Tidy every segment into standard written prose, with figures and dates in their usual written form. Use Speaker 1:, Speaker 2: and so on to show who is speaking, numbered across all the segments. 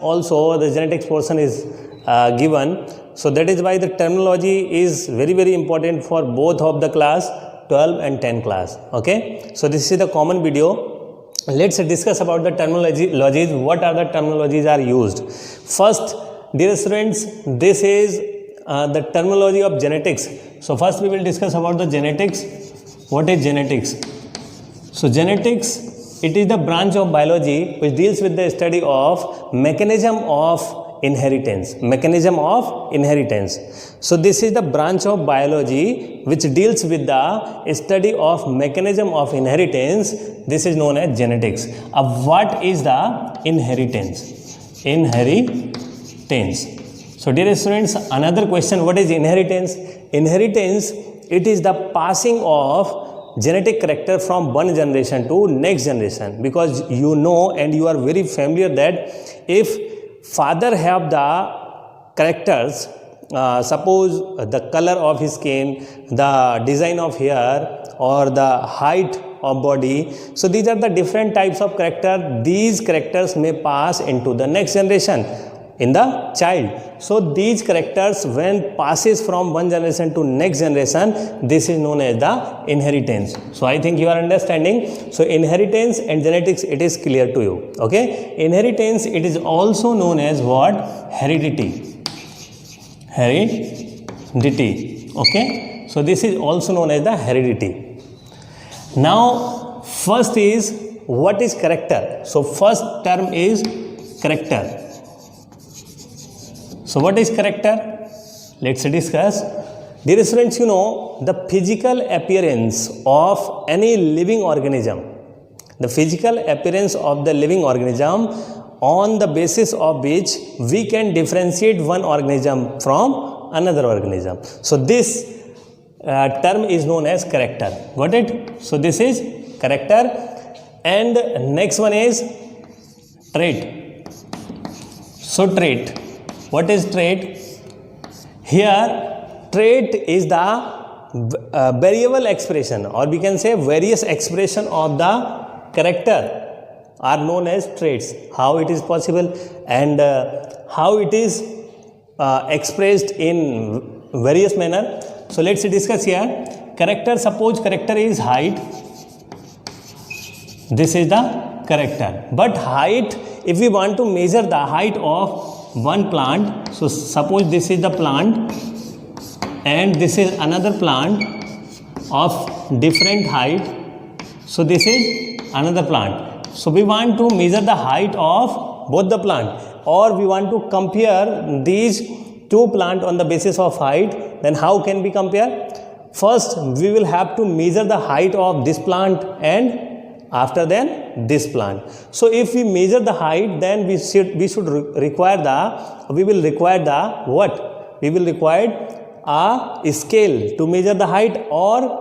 Speaker 1: also the genetics portion is given. So that is why the terminology is very very important for both of the class 12 and 10 class. Okay, so this is the common video. Let's discuss about the terminologies. What are the terminologies are used? First, dear students, this is the terminology of genetics. So first we will discuss about the genetics. What is genetics? So genetics, it is the branch of biology which deals with the study of mechanism of inheritance. Mechanism of inheritance. So this is the branch of biology which deals with the study of mechanism of inheritance. This is known as genetics. What is the inheritance? Inheritance. So dear students, another question, what is inheritance? Inheritance, it is the passing of genetic character from one generation to next generation, because you know and you are very familiar that if father have the characters, suppose the color of his skin, the design of hair or the height of body, so these are the different types of character. These characters may pass into the next generation in the child. So these characters when passes from one generation to next generation, this is known as the inheritance. So I think you are understanding. So inheritance and genetics, it is clear to you. Okay, inheritance, it is also known as what? Heredity. Heredity. Okay, so this is also known as the heredity. Now first is, what is character? So first term is character. So what is character? Let's discuss. Dear students, you know the physical appearance of any living organism. The physical appearance of the living organism on the basis of which we can differentiate one organism from another organism. So this term is known as character. Got it? So this is character. And next one is trait. So trait. What is trait? Here, trait is the variable expression, or we can say various expression of the character are known as traits. How it is possible and how it is expressed in various manner. So let's discuss here. Character, suppose character is height. This is the character. But height, if we want to measure the height of one plant, so suppose this is the plant and this is another plant of different height. So this is another plant. So we want to measure the height of both the plant, or we want to compare these two plants on the basis of height. Then how can we compare? First we will have to measure the height of this plant and after then this plant. So if we measure the height, then we will require the what? We will require a scale to measure the height, or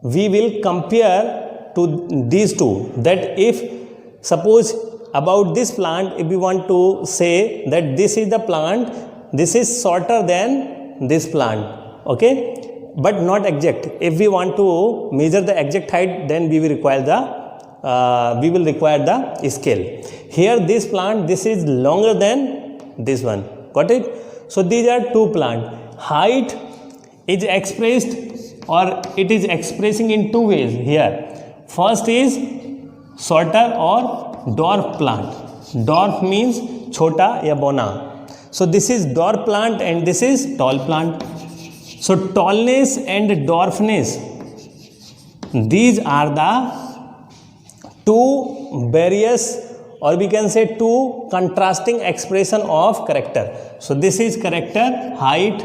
Speaker 1: we will compare to these two. That if suppose about this plant, if we want to say that this is the plant, this is shorter than this plant. Okay, but not exact. If we want to measure the exact height, then we will require the scale. Here this plant, this is longer than this one. Got it? So these are two plants. Height is expressed, or it is expressing in two ways here. First is shorter or dwarf plant. Dwarf means chota ya bona. So this is dwarf plant and this is tall plant. So tallness and dwarfness, these are the two various, or we can say two contrasting expression of character. So this is character, height,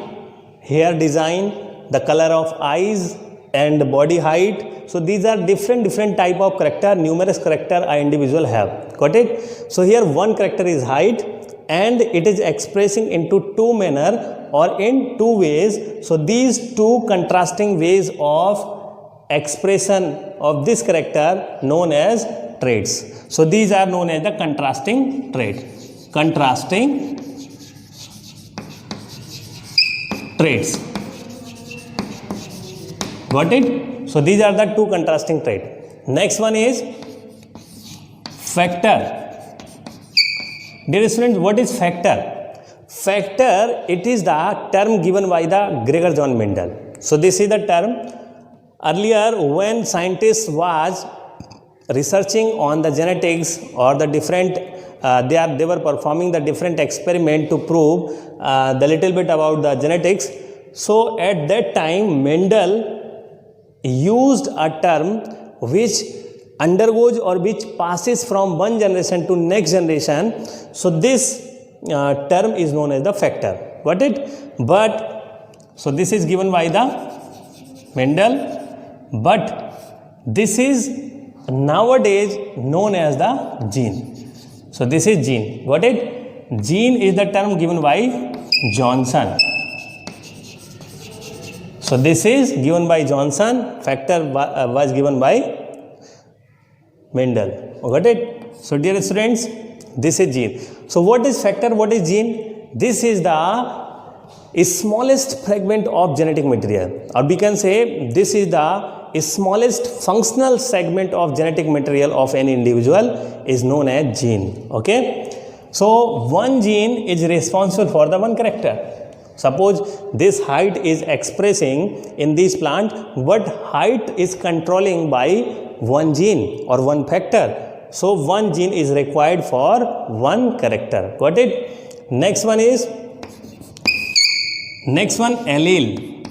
Speaker 1: hair design, the color of eyes and body height. So these are different type of character, numerous character an individual have. Got it? So here one character is height and it is expressing into two manner or in two ways. So these two contrasting ways of expression of this character known as traits. So these are known as the contrasting trait. Contrasting traits. Got it? So these are the two contrasting traits. Next one is factor. Dear students, what is factor? Factor, it is the term given by the Gregor John Mendel. So this is the term. Earlier, when scientists was researching on the genetics or the different, they were performing the different experiment to prove the little bit about the genetics. So at that time, Mendel used a term which undergoes or which passes from one generation to next generation. So this term is known as the factor. Got it? But so this is given by the Mendel, but this is nowadays known as the gene. So this is gene. Got it? Gene is the term given by Johnson. So this is given by Johnson. Factor was given by Mendel. Got it? So dear students, this is gene. So what is factor? What is gene? This is the smallest fragment of genetic material, or we can say this is the smallest functional segment of genetic material of any individual is known as gene. Okay? So one gene is responsible for the one character. Suppose this height is expressing in this plant, but height is controlling by one gene or one factor. So one gene is required for one character. Got it? Next one allele.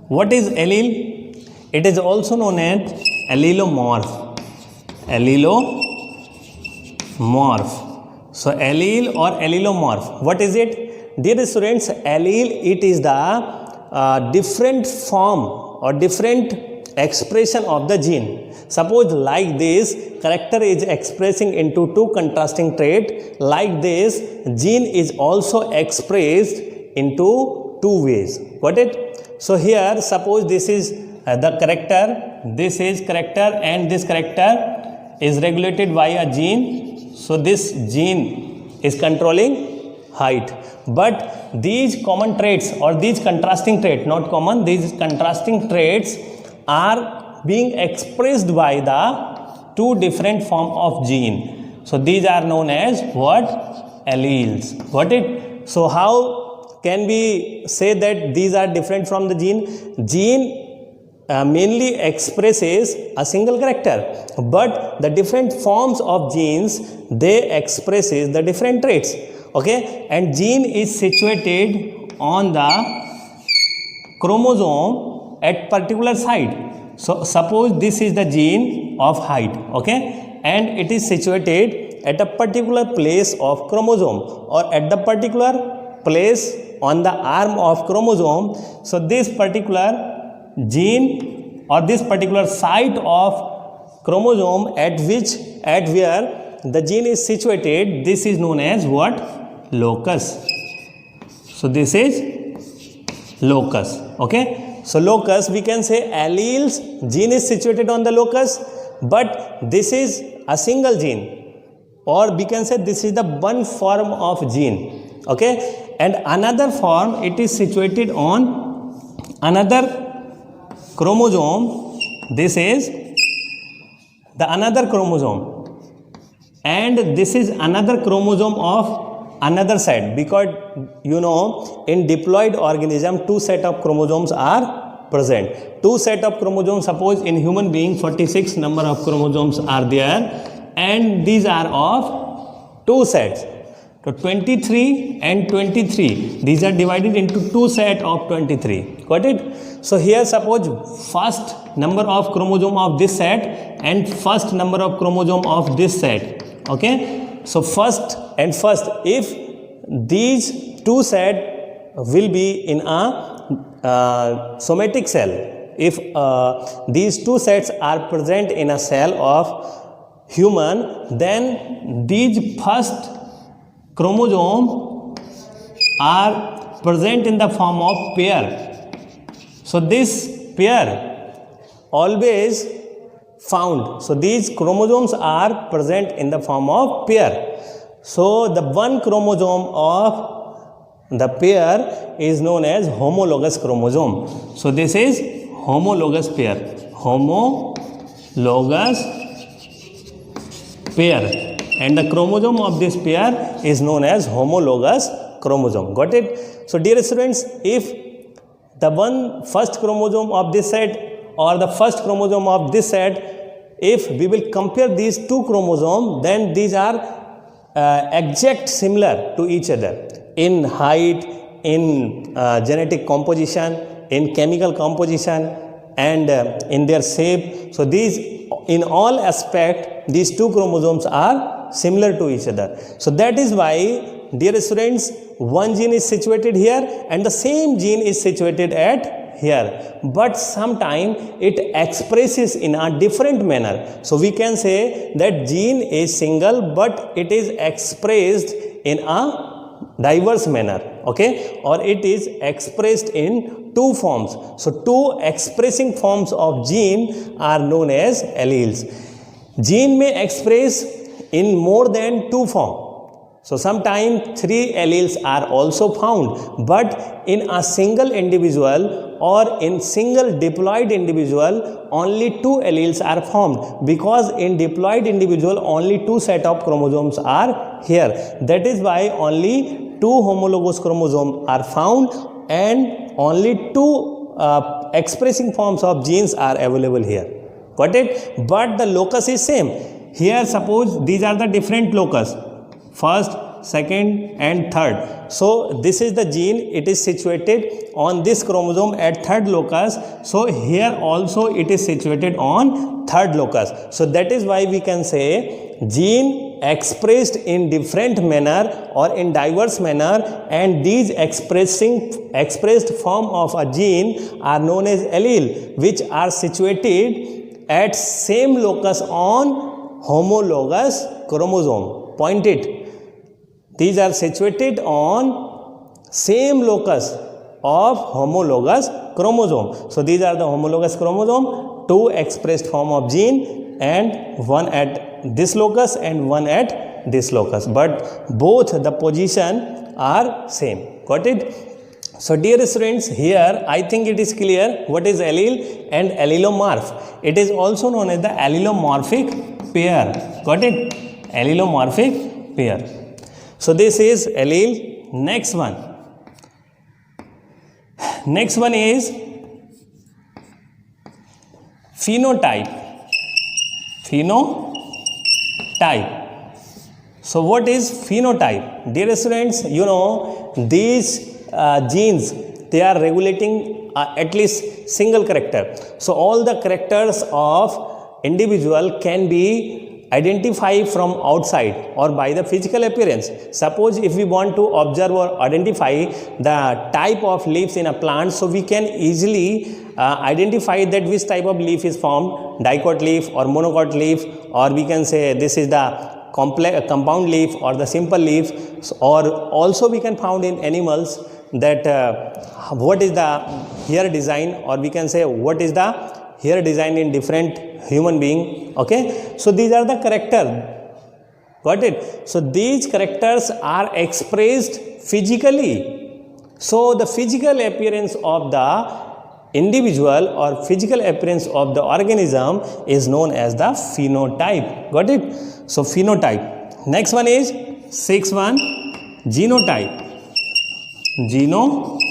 Speaker 1: What is allele? It is also known as allelomorph. Allelomorph. So allele or allelomorph. What is it? Dear students, allele, it is the different form or different expression of the gene. Suppose like this, character is expressing into two contrasting traits. Like this, gene is also expressed into two ways. Got it? So here, suppose this is the character, this is character, and this character is regulated by a gene. So this gene is controlling height. But these common traits or these contrasting traits, not common, these contrasting traits are being expressed by the two different form of gene. So these are known as what? Alleles. Got it? So how can we say that these are different from the gene? Gene mainly expresses a single character, but the different forms of genes, they expresses the different traits. Okay, and gene is situated on the chromosome at particular site. So suppose this is the gene of height, okay, and it is situated at a particular place of chromosome or at the particular place on the arm of chromosome. So this particular gene or this particular site of chromosome at where the gene is situated, this is known as what? Locus. So this is locus. Okay. So locus, we can say alleles, gene is situated on the locus, but this is a single gene, or we can say this is the one form of gene. Okay. And another form, it is situated on another chromosome. This is the another chromosome, and this is another chromosome of another set, because you know in diploid organism two set of chromosomes are present. Two set of chromosomes, suppose in human being 46 number of chromosomes are there, and these are of two sets. So 23 and 23, these are divided into two set of 23. Got it? So here suppose first number of chromosome of this set and first number of chromosome of this set. Okay. So first and first, if these two set will be in a somatic cell, if these two sets are present in a cell of human, then these first chromosome are present in the form of pair. So this pair always found. So these chromosomes are present in the form of pair. So the one chromosome of the pair is known as homologous chromosome. So this is homologous pair. Homologous pair. and the chromosome of this pair is known as homologous chromosome. Got it? So dear students, if the first chromosome of this set or the first chromosome of this set, if we will compare these two chromosomes, then these are exact similar to each other in height, in genetic composition, in chemical composition, and in their shape. So these, in all aspect, these two chromosomes are similar to each other. So that is why, dear students, one gene is situated here and the same gene is situated at here, but sometime it expresses in a different manner. So we can say that gene is single, but it is expressed in a diverse manner, okay, or it is expressed in two forms. So two expressing forms of gene are known as alleles. Gene may express in more than two forms. So sometimes three alleles are also found, but in a single individual or in single diploid individual, only two alleles are formed, because in diploid individual only two set of chromosomes are here. That is why only two homologous chromosomes are found and only two expressing forms of genes are available here. Got it? But the locus is same. Here suppose these are the different locus, first, second and third. So this is the gene, it is situated on this chromosome at third locus. So here also it is situated on third locus. So that is why we can say gene expressed in different manner or in diverse manner, and these expressed form of a gene are known as allele, which are situated at same locus on homologous chromosome. Point it. These are situated on same locus of homologous chromosome. So these are the homologous chromosome, two expressed form of gene, and one at this locus and one at this locus, but both the position are same. Got it? So dear students, here I think it is clear what is allele and allelomorph. It is also known as the allelomorphic pair. Got it? Allelomorphic pair. So this is allele. Next one. Next one is phenotype. Phenotype. So what is phenotype? Dear students, you know these genes, they are regulating at least single character. So all the characters of individual can be identified from outside or by the physical appearance. Suppose if we want to observe or identify the type of leaves in a plant, so we can easily identify that which type of leaf is formed, dicot leaf or monocot leaf, or we can say this is the compound leaf or the simple leaf. Or also we can found in animals that what is the hair design, or we can say what is the hair design in different human being. Okay, so these are the character. Got it? So these characters are expressed physically. So the physical appearance of the individual or physical appearance of the organism is known as the phenotype. Got it? So phenotype. Next one is 6.1 genotype. Genotype.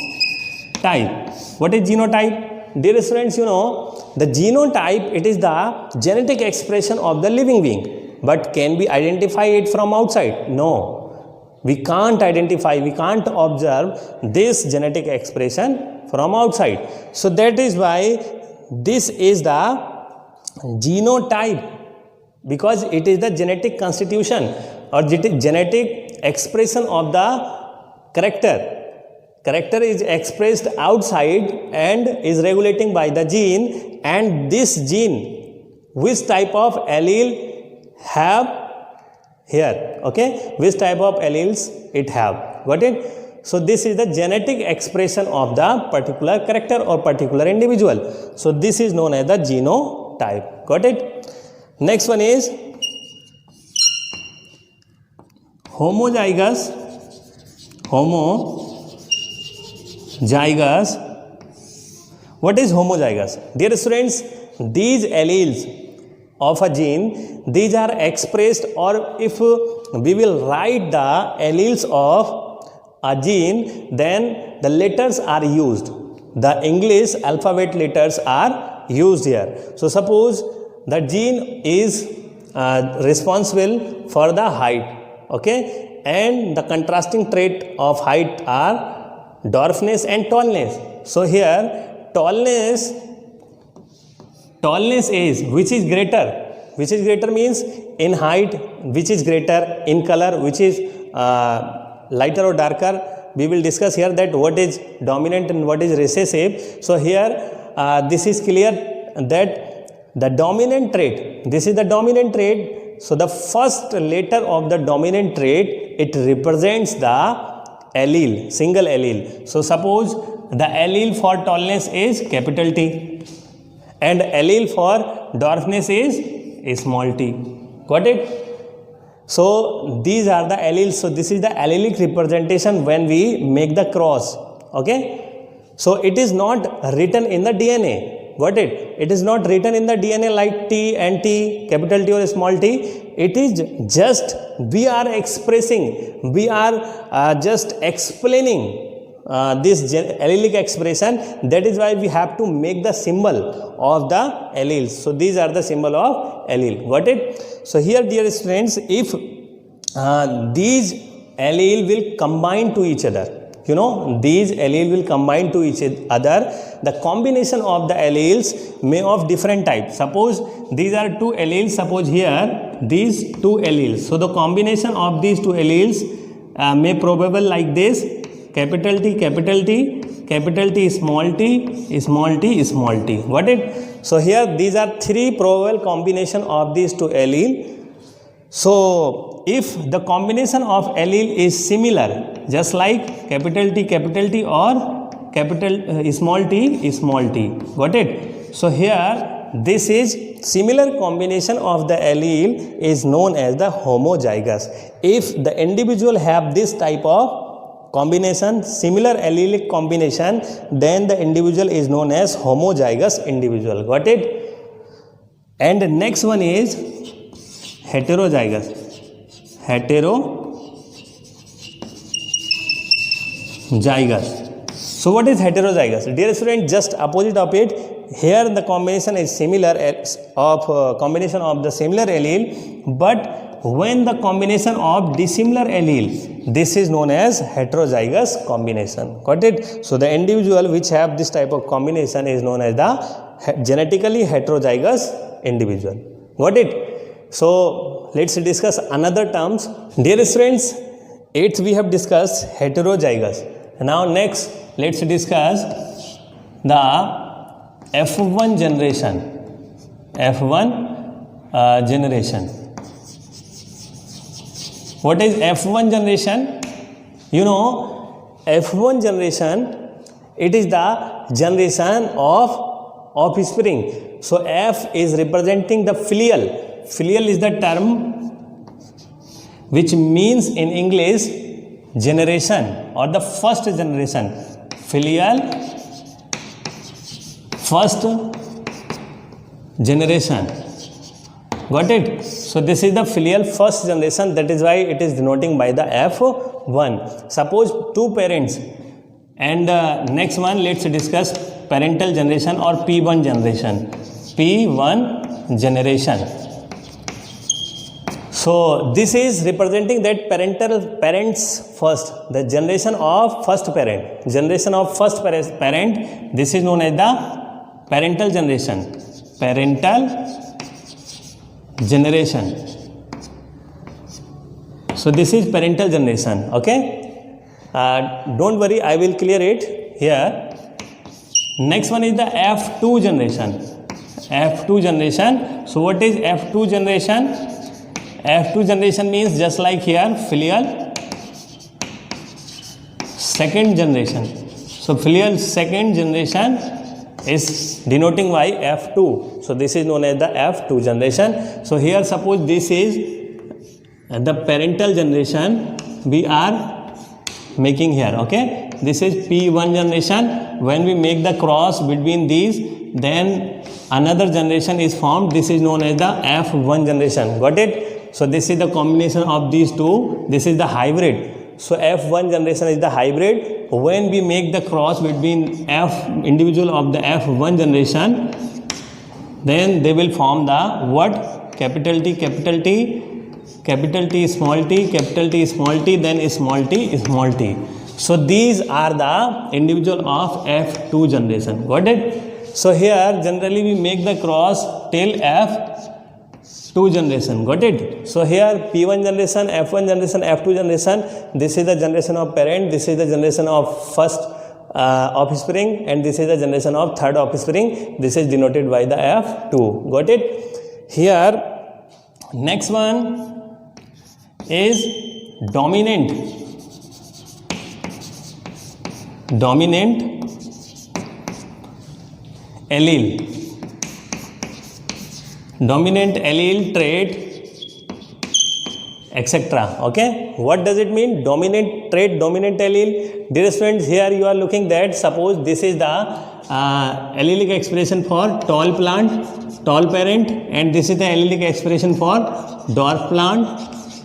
Speaker 1: What is genotype? Dear students, you know the genotype, it is the genetic expression of the living being, but can we identify it from outside? No, we can't identify, we can't observe this genetic expression from outside. So that is why this is the genotype, because it is the genetic constitution or genetic expression of the character. Character is expressed outside and is regulating by the gene, and this gene, which type of allele have here, okay, which type of alleles it have. Got it? So this is the genetic expression of the particular character or particular individual. So this is known as the genotype. Got it? Next one is homozygous. Homozygous. What is homozygous? Dear students, these alleles of a gene, these are expressed, or if we will write the alleles of a gene, then the letters are used. The English alphabet letters are used here. So suppose the gene is responsible for the height, okay, and the contrasting trait of height are dwarfness and tallness. So here tallness is which is greater means in height, which is greater, in color, which is lighter or darker. We will discuss here that what is dominant and what is recessive. So here this is clear that the dominant trait, this is the dominant trait. So the first letter of the dominant trait, it represents the allele, single allele. So suppose the allele for tallness is capital T and allele for dwarfness is small t. Got it? So these are the alleles. So this is the allelic representation when we make the cross. Okay. So it is not written in the DNA. Got it? It is not written in the DNA like T and T, capital T or small t. It is just we are expressing, we are just explaining this allelic expression. That is why we have to make the symbol of the alleles. So these are the symbol of allele. Got it? So here, dear students, if these allele will combine to each other, you know, these allele will combine to each other, the combination of the alleles may of different types. Suppose these are two alleles, suppose here these two alleles. So the combination of these two alleles may probable like this: capital T, capital T, capital T, small t, small t, small t. Got it? So here these are three probable combination of these two allele. So if the combination of allele is similar, just like capital T or capital small t, small t. Got it? So here this is similar combination of the allele is known as the homozygous. If the individual have this type of combination, similar allelic combination, then the individual is known as homozygous individual. Got it? And the next one is heterozygous. So what is heterozygous? Dear student, just opposite of it. Here the combination is similar of combination of the similar allele, but when the combination of dissimilar allele, this is known as heterozygous combination. Got it? So the individual which have this type of combination is known as the genetically heterozygous individual. Got it? So let's discuss another terms. Dear students, 8th we have discussed heterozygous. Now next let's discuss the F1 generation. F1 generation. What is F1 generation? You know, F1 generation, it is the generation of offspring. So F is representing the filial. Filial is the term which means in English generation or the first generation. Filial, first generation. Got it? So this is the filial first generation. That is why it is denoting by the F1. Suppose two parents, and next one let's discuss parental generation or P1 generation. P1 generation. So this is representing that parents first, the generation of first parent. Generation of first parent. This is known as the parental generation. Parental generation. So this is parental generation. Okay. Don't worry, I will clear it here. Next one is the F2 generation. F2 generation. So what is F2 generation? F2 generation means just like here filial second generation. So filial second generation is denoting by F2. So this is known as the F2 generation. So here suppose this is the parental generation we are making here. Okay, this is P1 generation. When we make the cross between these, then another generation is formed. This is known as the F1 generation. Got it? So this is the combination of these two. This is the hybrid. So F1 generation is the hybrid. When we make the cross between individual of the F1 generation, then they will form the what? Capital T, capital T, capital T, small t, capital T, small t, then small t, small t. So these are the individual of F2 generation. Got it? So here generally we make the cross till F2 generation. Got it? So here P1 generation, F1 generation, F2 generation. This is the generation of parent. This is the generation of first offspring, and this is the generation of third offspring. This is denoted by the F2. Got it? Here next one is dominant allele. Dominant allele trait, etc. Okay, what does it mean? Dominant trait, dominant allele. Dear students, here you are looking that suppose this is the allelic expression for tall plant, tall parent, and this is the allelic expression for dwarf plant.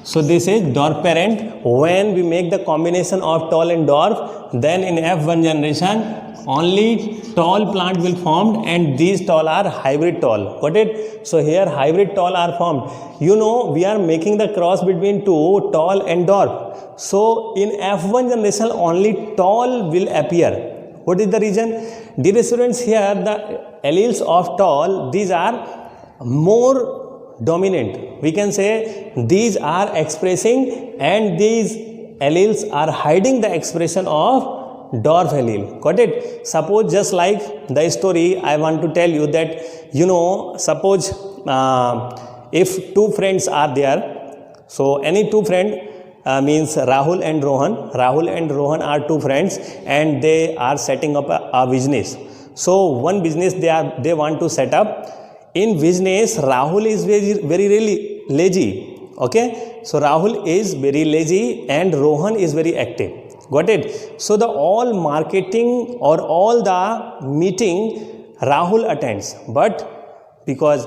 Speaker 1: So this is dwarf parent. When we make the combination of tall and dwarf, then in F1 generation only tall plant will formed, and these tall are hybrid tall. Got it? So here hybrid tall are formed. You know, we are making the cross between two, tall and dwarf. So in F1 generation only tall will appear. What is the reason? Dear students, here the alleles of tall, these are more dominant. We can say these are expressing, and these alleles are hiding the expression of dwarf allele. Got it? Suppose just like the story I want to tell you that, you know, suppose if two friends are there, so any two friends means Rahul and Rohan. Rahul and Rohan are two friends, and they are setting up a business. So one business they want to set up. In business, Rahul is very really lazy. Okay, so Rahul is very lazy and Rohan is very active. Got it? So the all marketing or all the meeting Rahul attends, but because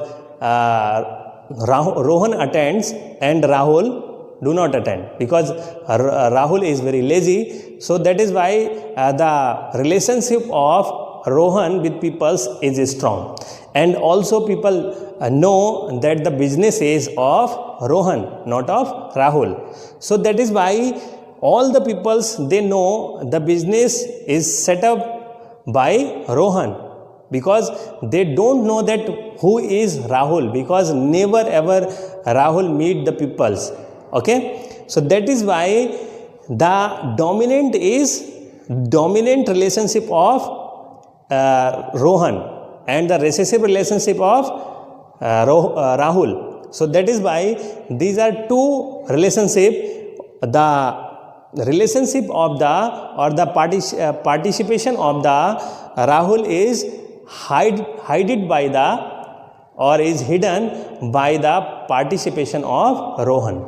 Speaker 1: Rohan attends and Rahul do not attend, because Rahul is very lazy. So that is why the relationship of Rohan with people is strong, and also people know that the business is of Rohan, not of Rahul. So that is why all the peoples, they know the business is set up by Rohan, because they don't know that who is Rahul, because never ever Rahul meet the peoples. Okay, so that is why the dominant is dominant relationship of Rohan and the recessive relationship of Rahul. So that is why these are two relationship. The relationship of the participation of the Rahul is hidden by the, or is hidden by the participation of Rohan.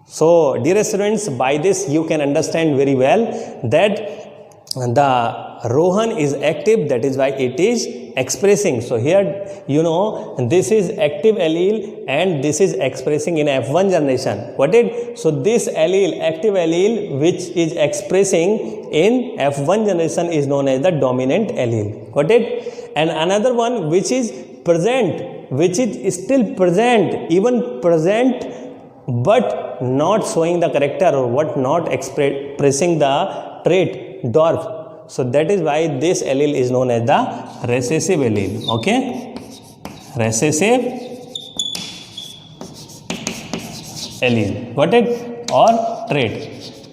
Speaker 1: So dear students, by this you can understand very well that the Rohan is active, that is why it is expressing. So here, you know, this is active allele and this is expressing in F1 generation. Got it? So this allele, active allele, which is expressing in F1 generation is known as the dominant allele. Got it? And another one which is present, which is still present, even present, but not showing the character, or what not expressing the trait dwarf. So that is why this allele is known as the recessive allele. Okay, recessive allele. Got it? Or trait.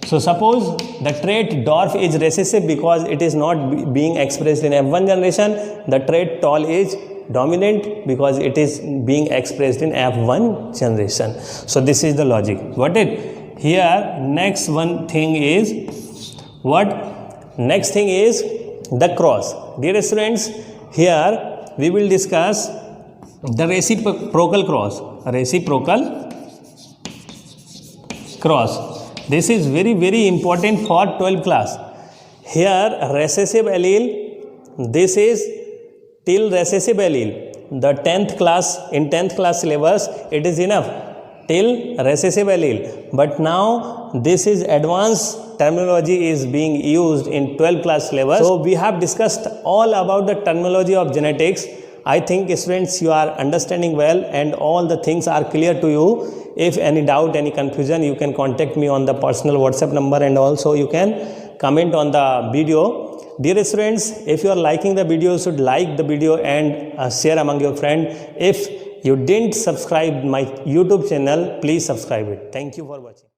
Speaker 1: So suppose the trait dwarf is recessive because it is not being expressed in F1 generation. The trait tall is dominant because it is being expressed in F1 generation. So this is the logic. Got it? Here next one thing is what? Next thing is the cross. Dear students, here we will discuss the reciprocal cross. Reciprocal cross. This is very important for 12th class. Here recessive allele, this is till recessive allele. the 10th class, in 10th class syllabus, it is enough till recessive allele. But now this is advanced terminology is being used in 12th class syllabus. So we have discussed all about the terminology of genetics. I think students, you are understanding well and all the things are clear to you. If any doubt, any confusion, you can contact me on the personal WhatsApp number, and also you can comment on the video. Dear students, if you are liking the video, you should like the video and share among your friends. If you didn't subscribe my YouTube channel, please subscribe it. Thank you for watching.